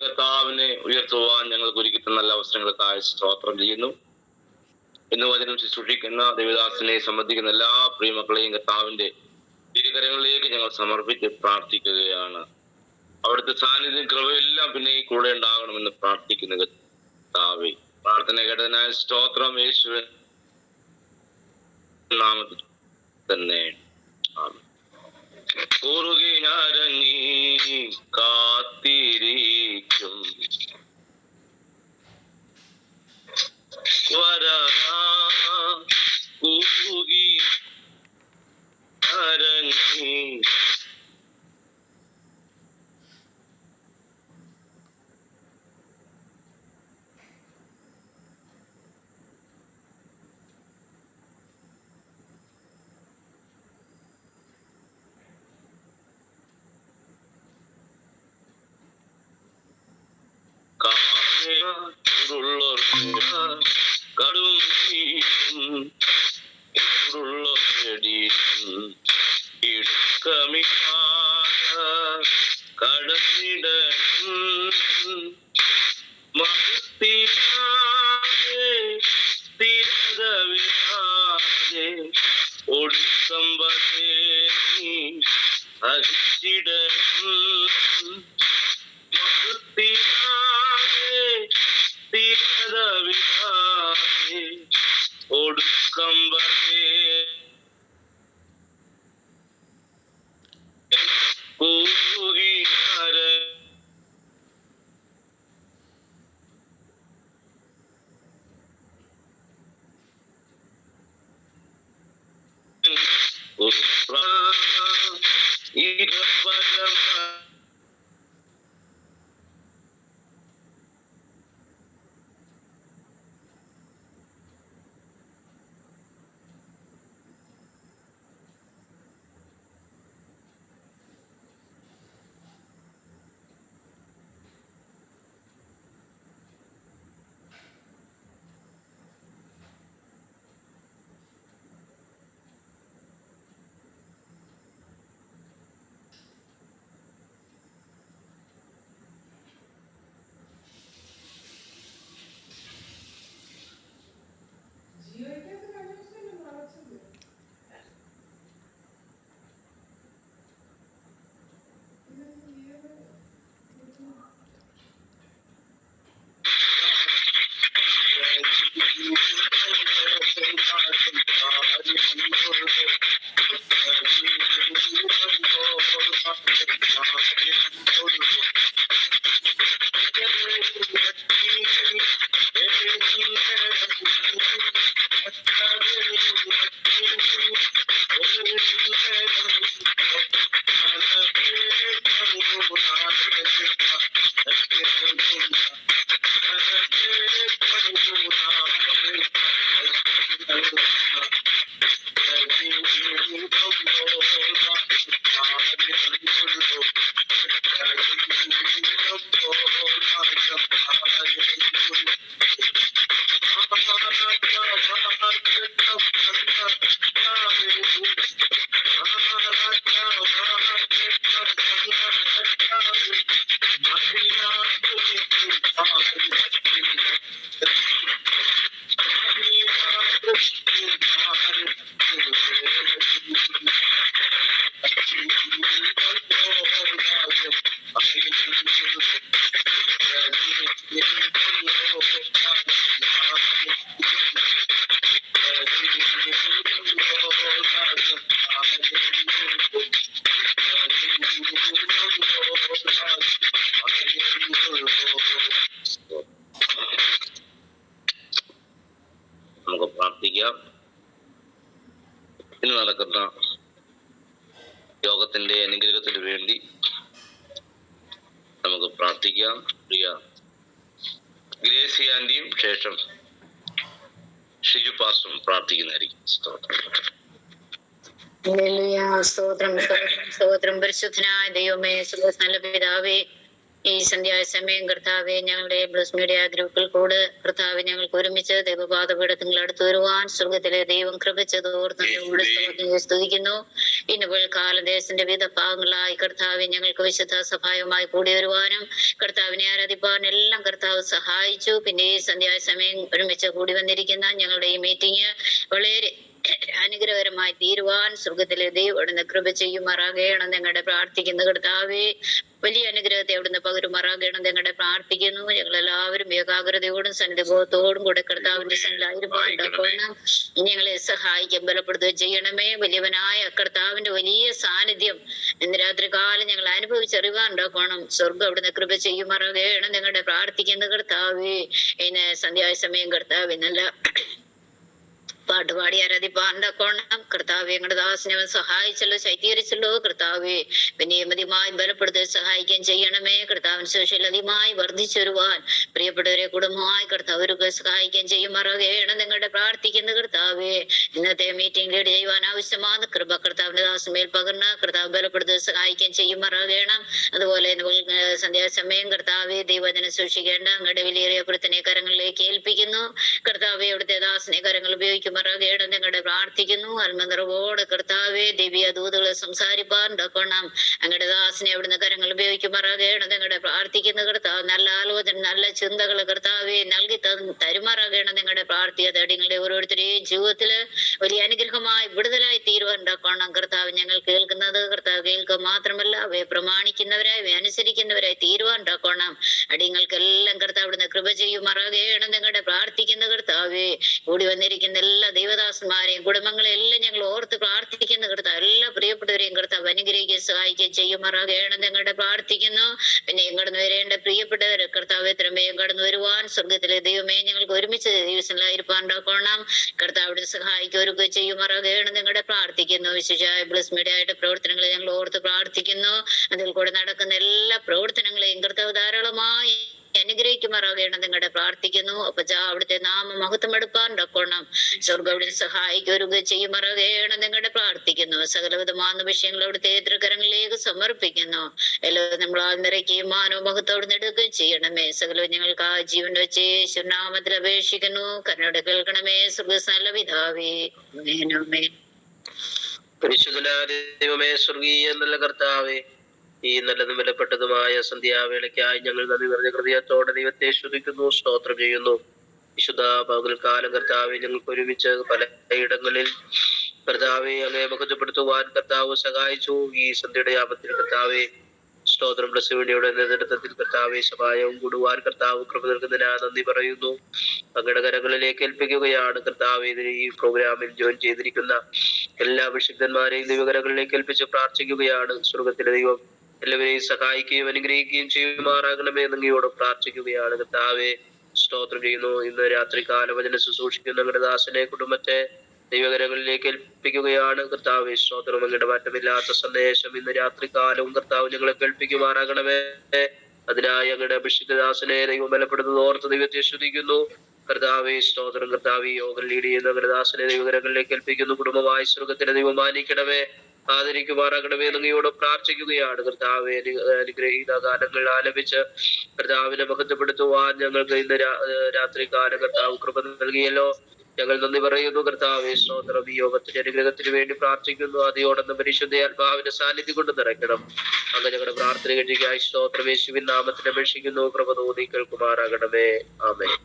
കർത്താവിനെ ഉയർത്തുവാൻ ഞങ്ങൾക്ക് ഒരുക്കി നല്ല അവസരങ്ങൾക്കായി സ്തോത്രം ചെയ്യുന്നു. ഇന്ന് വചനം ശുശ്രൂഷിക്കുന്ന ദേവദാസനെ സംബന്ധിക്കുന്ന എല്ലാ പ്രിയമക്കളെയും കർത്താവിന്റെ തിരുകരങ്ങളിലേക്ക് ഞങ്ങൾ സമർപ്പിച്ച് പ്രാർത്ഥിക്കുകയാണ്. അവിടുത്തെ സാന്നിധ്യം കൃപയെല്ലാം പിന്നെ ഈ കൂടെ ഉണ്ടാകണമെന്ന് പ്രാർത്ഥിക്കുന്ന കർത്താവേ, പ്രാർത്ഥന കേട്ടതിനായ സ്തോത്രം യേശുവിൻ നാമത്തിൽ തന്നെ. കുറുകി ഞരങ്ങി കാത്തിരിക്കും കുറുകി ഞരങ്ങി കടും കടന്നിട ഒടുക്കമ്പേ അരിച്ചിട ഒടുക്കമ്പേ നമുക്ക് പ്രാർത്ഥിക്കാം. ഇന്ന് നടക്കുന്ന യോഗത്തിന്റെ അനുഗ്രഹത്തിന് വേണ്ടി നമുക്ക് പ്രാർത്ഥിക്കാം. പ്രിയ ഗ്രേസി ആന്റിയും ശേഷം ഷിജു പാസ്റ്ററും പ്രാർത്ഥിക്കുന്നതായിരിക്കും. സ്തോത്രം പരിശുദ്ധനായ ദൈവമേ, നല്ല പിതാവേ, ഈ സന്ധ്യാസമയം കർത്താവെ ഞങ്ങളുടെ ബ്ലസ് മീഡിയ ഗ്രൂപ്പിൽ കൂടെ കർത്താവെ ഞങ്ങൾക്ക് ഒരുമിച്ച് ദൈവപാദപീഠത്തിൽ അടുത്ത് വരുവാൻ സ്വർഗത്തിലെ ദൈവം കൃപിച്ചതോർത്ത് സ്തുതിക്കുന്നു. ഇന്നുപോൽ കാലദേശത്തിന്റെ വിവിധ ഭാഗങ്ങളായി കർത്താവെ ഞങ്ങൾക്ക് വിശുദ്ധ സഹായമായി കൂടി വരുവാനും കർത്താവിനെ ആരാധിപ്പാൻ എല്ലാം കർത്താവ് സഹായിച്ചു. പിന്നെ ഈ സന്ധ്യാസമയം ഒരുമിച്ച് കൂടി വന്നിരിക്കുന്ന ഞങ്ങളുടെ ഈ മീറ്റിംഗ് വളരെ അനുഗ്രഹകരമായി തീരുവാൻ സ്വർഗത്തിലെ ദൈവം അവിടുന്ന് കൃപ ചെയ്യുമാറാകണം ഞങ്ങളുടെ പ്രാർത്ഥിക്കുന്ന കർത്താവെ. വലിയ അനുഗ്രഹത്തെ അവിടുന്ന് പകരുമാറാകണം ഞങ്ങളുടെ പ്രാർത്ഥിക്കുന്നു. ഞങ്ങളെല്ലാവരും ഏകാഗ്രതയോടും സന്നിധിബോധത്തോടും കൂടെ കർത്താവിന്റെ സന്നിധാനം ഞങ്ങളെ സഹായിക്കാൻ ബലപ്പെടുത്തുകയും ചെയ്യണമേ. വലിയവനായ കർത്താവിന്റെ വലിയ സാന്നിധ്യം ഇന്ന് രാത്രി കാലം ഞങ്ങൾ അനുഭവിച്ചറിവാനുണ്ടാക്കണം. സ്വർഗം അവിടുന്ന് കൃപ ചെയ്യുമാറാകണം ഞങ്ങളുടെ പ്രാർത്ഥിക്കുന്ന കർത്താവെ. ഇന്ന് സന്ധ്യാസമയം കർത്താവ് നല്ല പാട്ടുപാടി ആരാധിപ്പാണ്ടാക്കണം കർത്താവെ. ഞങ്ങളുടെ ദാസനെ സഹായിച്ചല്ലോ, ശൈത്യീകരിച്ചല്ലോ കർത്താവെ. വിനയമതിമായി ബലപ്പെടുത്തി സഹായിക്കാൻ ചെയ്യണമേ. കർത്താവിന് ശേഷം അധികമായി വർദ്ധിച്ചു വരുവാൻ പ്രിയപ്പെട്ടവരെ കുടുംബമായി കർത്താവർക്ക് സഹായിക്കാൻ ചെയ്യുമാറാകണം നിങ്ങളുടെ പ്രാർത്ഥിക്കുന്ന കർത്താവെ. ഇന്നത്തെ മീറ്റിംഗ് ലീഡ് ചെയ്യുവാൻ ആവശ്യമാണ് കൃപ കർത്താവിന്റെ ദാസമേൽ പകർന്ന് കർത്താവ് ബലപ്പെടുത്തി സഹായിക്കാൻ ചെയ്യുമാറാകണം. അതുപോലെ സന്ധ്യാസമയം കർത്താവെ ദൈവജനം സൂക്ഷിക്കേണ്ട അങ്ങയുടെ വിലയേറിയ പ്രവർത്തന കരങ്ങളിലേക്ക് ഏൽപ്പിക്കുന്നു കർത്താവെ. അവിടുത്തെ ദാസനെ കരങ്ങൾ ഉപയോഗിക്കും ഞങ്ങളുടെ പ്രാർത്ഥിക്കുന്നു. ആത്മനിറവോടെ കർത്താവെ ദിവ്യ ദൂതുകളെ സംസാരിപ്പാൻ ഉണ്ടാക്കണം അങ്ങയുടെ ദാസനെ അവിടുന്ന് കരങ്ങൾ ഉപയോഗിക്കുമാറാകണം ഞങ്ങളുടെ പ്രാർത്ഥിക്കുന്ന കർത്താവ്. നല്ല ആലോചന നല്ല ചിന്തകൾ കർത്താവെ നൽകി തരുമാറാകണം ഞങ്ങളുടെ പ്രാർത്ഥിക തടിങ്ങളുടെ ഓരോരുത്തരെയും ജീവിതത്തില് വലിയ അനുഗ്രഹമായി വിടുതലായി തീരുവാൻ ഉണ്ടാക്കണം കർത്താവ്. ഞങ്ങൾ കേൾക്കുന്നത് കർത്താവ് കേൾക്കുക മാത്രമല്ല അവയെ പ്രമാണിക്കുന്നവരായി അവയെ അനുസരിക്കുന്നവരായി തീരുവാൻ ഉണ്ടാക്കണം അടിയങ്ങൾക്കെല്ലാം കർത്താവ് അവിടുന്ന് കൃപ ചെയ്യുമാറാകണം ഞങ്ങളുടെ പ്രാർത്ഥിക്കുന്ന കർത്താവെ. കൂടി വന്നിരിക്കുന്ന എല്ലാ ദൈവദാസന്മാരെയും കുടുംബങ്ങളെ എല്ലാം ഞങ്ങൾ ഓർത്ത് പ്രാർത്ഥിക്കുന്ന കർത്താവ്. എല്ലാ പ്രിയപ്പെട്ടവരെയും കർത്താവ് അനുഗ്രഹിക്കുകയും സഹായിക്കുകയും ചെയ്യുമാറാകണം ഞങ്ങളുടെ പ്രാർത്ഥിക്കുന്നു. പിന്നെ കടന്നു വരേണ്ട പ്രിയപ്പെട്ടവർ കർത്താവ് എത്രമേയും കടന്നു വരുവാൻ സ്വർഗത്തിലെ ദൈവമേ ഞങ്ങൾക്ക് ഒരുമിച്ച് ദിവസങ്ങളായിരിക്കാൻ ഉണ്ടാക്കണം കർത്താവിടെ സഹായിക്കുകയൊക്കെ ചെയ്യുമാറാകണം ഞങ്ങളുടെ പ്രാർത്ഥിക്കുന്നു. വിശേഷമായ ബ്ലസ് മീഡിയ ആയിട്ട് പ്രവർത്തനങ്ങളെ ഞങ്ങൾ ഓർത്ത് പ്രാർത്ഥിക്കുന്നു. അതിൽ കൂടെ നടക്കുന്ന എല്ലാ പ്രവർത്തനങ്ങളെയും കർത്താവ് ധാരാളമായി അനുഗ്രഹിക്കുമാറാകണം നിങ്ങളുടെ പ്രാർത്ഥിക്കുന്നു. അപ്പൊ അവിടുത്തെ നാമ മഹത്വം എടുപ്പാൻ ഉണ്ടാക്കണം സ്വർഗം അവിടെ സഹായിക്കുകയൊക്കെ ചെയ്യുമാറാകണം നിങ്ങളുടെ പ്രാർത്ഥിക്കുന്നു. സകലവിധമാകുന്ന വിഷയങ്ങൾ അവിടുത്തെ എതിർകരങ്ങളിലേക്ക് സമർപ്പിക്കുന്നു. എല്ലാവരും നമ്മൾ നിറയ്ക്കുകയും മാനവ മഹത്വം എടുക്കുകയും ചെയ്യണമേ. സകലവും ഞങ്ങൾക്ക് ആ ജീവൻ വെച്ച് യേശുനാമത്തിൽ അപേക്ഷിക്കുന്നു. കരുണയോടെ കേൾക്കണമേ. സ്വർഗ്ഗസ്ഥല പിതാവേ. പരിശുദ്ധനായ സ്വർഗീയ നല്ല കർത്താവേ, ഈ നല്ലതും വിലപ്പെട്ടതുമായ സന്ധ്യാവേളയ്ക്കായി ഞങ്ങൾ നന്ദി നിറഞ്ഞ ഹൃദയത്തോടെ ദൈവത്തെ സ്തുതിക്കുന്നു, സ്തോത്രം ചെയ്യുന്നു. വിശുദ്ധ പകൽക്കാലം കർത്താവെ ഞങ്ങൾക്ക് ഒരുമിച്ച് പലയിടങ്ങളിൽ കർത്താവെ അങ്ങയെ മഹത്വപ്പെടുത്തുവാൻ കർത്താവ് സഹായിച്ചു. ഈ സന്ധ്യയുടെ യാമത്തിൽ കർത്താവെ സ്തോത്രം ബ്ലസ്മീഡിയയുടെ നേതൃത്വത്തിൽ കർത്താവെ സഹായവും കൂടുവാൻ കർത്താവ് കൃപ നൽകുന്നതിനാ നന്ദി പറയുന്നു. അങ്ങയുടെ കരങ്ങളിലേക്ക് ഏൽപ്പിക്കുകയാണ് കർത്താവെ. ഈ പ്രോഗ്രാമിൽ ജോയിൻ ചെയ്തിരിക്കുന്ന എല്ലാ വിശുദ്ധന്മാരെയും ദൈവകരങ്ങളിലേക്ക് ഏൽപ്പിച്ച് പ്രാർത്ഥിക്കുകയാണ്. സ്വർഗത്തിലെ ദൈവം എല്ലാവരെയും സഹായിക്കുകയും അനുഗ്രഹിക്കുകയും ചെയ്യുമാറാകണമേ എന്നങ്ങയോട് പ്രാർത്ഥിക്കുകയാണ് കർത്താവെ. സ്തോത്രം ചെയ്യുന്നു. ഇന്ന് രാത്രി കാലവചന ശുശ്രൂഷിക്കുന്ന അങ്ങയുടെ ദാസനെ കുടുംബത്തെ ദൈവകരങ്ങളിലേക്ക് ഏൽപ്പിക്കുകയാണ് കർത്താവെ. സ്തോത്രം. അങ്ങയുടെ മാറ്റമില്ലാത്ത സന്ദേശം ഇന്ന് രാത്രി കാലവും കർത്താവ് ഞങ്ങളെ കേൾപ്പിക്കുമാറാകണമേ. അതിനായി അങ്ങയുടെ അഭിഷിക്തദാസനെ ദൈവം ബലപ്പെടുന്നത് ഓർത്ത് ദൈവത്തെ സ്തുതിക്കുന്നു കർത്താവെ. സ്തോത്രം. കർത്താവ് യോഗം ലീഡ് ചെയ്യുന്ന അങ്ങയുടെ ദാസനെ ദൈവകരങ്ങളിലേക്ക് ഏൽപ്പിക്കുന്നു. കുടുംബമായി സ്വർഗത്തിലെ ദൈവം മാനിക്കണമേ, ആദരിക്കുമാറാകണമേ എന്നങ്ങയോട് പ്രാർത്ഥിക്കുകയാണ് കർത്താവെ. അനുഗ്രഹീത ഗാനങ്ങൾ ആലപിച്ച് കർത്താവിനെ മഹത്വപ്പെടുത്തുവാൻ ഞങ്ങൾക്ക് ഇന്ന് രാത്രി കാലം കർത്താവ് കൃപ നൽകിയല്ലോ. ഞങ്ങൾ നന്ദി പറയുന്നു കർത്താവെ. സ്തോത്രം. ഈ യോഗത്തിന്റെ അനുഗ്രഹത്തിന് വേണ്ടി പ്രാർത്ഥിക്കുന്നു. അതിയോടൊന്ന് പരിശുദ്ധ ആത്മാവിന്റെ സാന്നിധ്യം കൊണ്ട് നിറയ്ക്കണം. അങ്ങനെ ഞങ്ങളുടെ പ്രാർത്ഥന കഴിക്കായി സ്തോത്രം യേശുവിൻ നാമത്തിൽ അപേക്ഷിക്കുന്നു. കൃപ തോന്നി കേൾക്കുമാറാകണമേ. ആമേൻ.